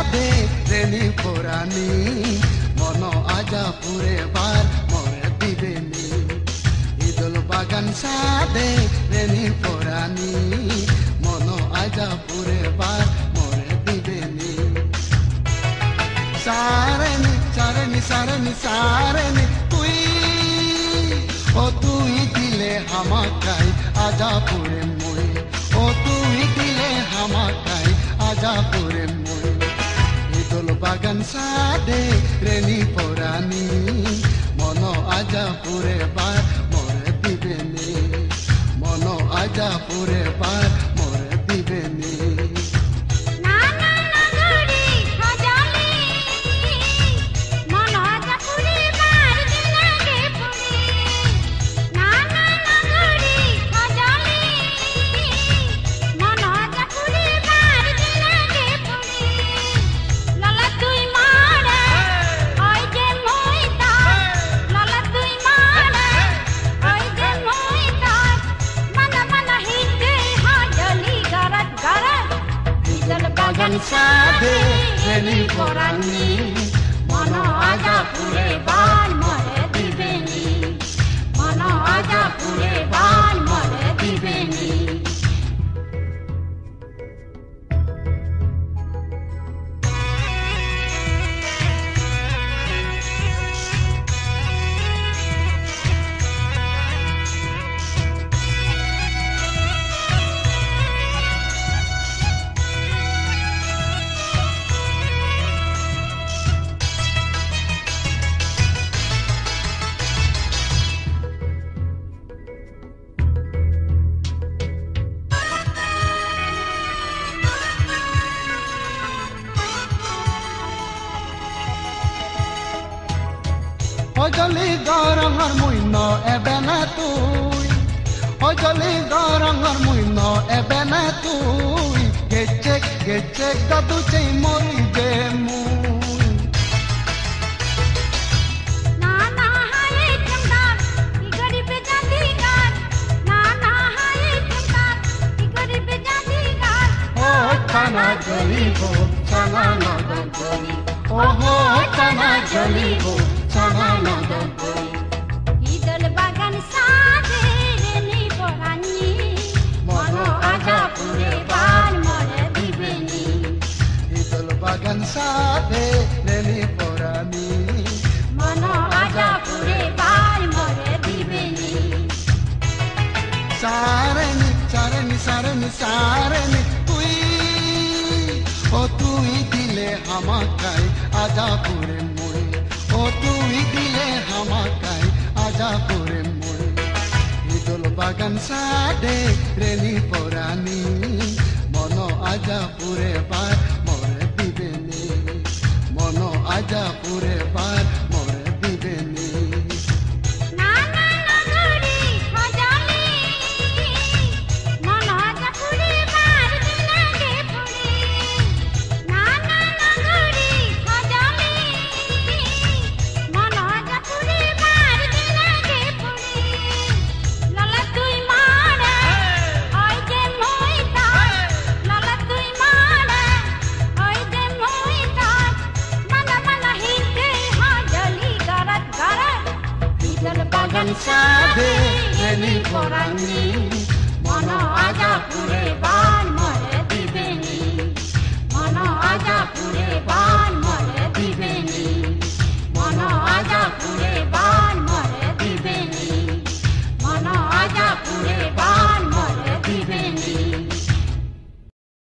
সাদে rainy পোরানি মন আজা পুরে বার মরে দিবেনি ইদল বাগান সাদে রেনি পোরানি মন আজা পুরে বার মরে দিবেনি সারেনি সারেনি সারেনি সারেনি তুই ও তুই দিলে হামাকাই আজা পুরে মই ও তুই দিলে হামাকাই আজা পুরে মই ইদল বাগান সাদে রেনি পোরানি মন আজা পুরে বার মরে দিবেনি মন আজা পুরে বার মরে দিবেনি সাদে রেনি পোরানি মন আজা পুরে বার মরে দিবেনি মন আজা পুরে বার মরে দিবেনি Ojali garangar muino ebena tui Ojali garangar muino ebena tui Gecek dadu cei mori demu Nana haye chamdar igari pe jandigar Nana haye chamdar igari pe jandigar Oh chana jolibo chana nadan joli Oh chana jolibo ইদল বাগান সাদে rainy পোরানি মন আজা পুরে বার মরে দিবেনি ইদল বাগান সাদে rainy পোরানি মন আজা পুরে বার মরে দিবেনি সারেনি সারেনি সারেনি সারেনি তুই ও তুই দিলে হামাকাই আজা পুরে মই ও তুই দিলে হামাকাই আজা পুরে মই ইদল বাগান সাদে রেনি পোরানি মন আজা পুরে বার মরে দিবেনি মন আজা পুরে বার মরে দিবেনি সাদে রেনি পোরানি মন আজা পুরে বার মরে দিবেনি মন আজা পুরে বার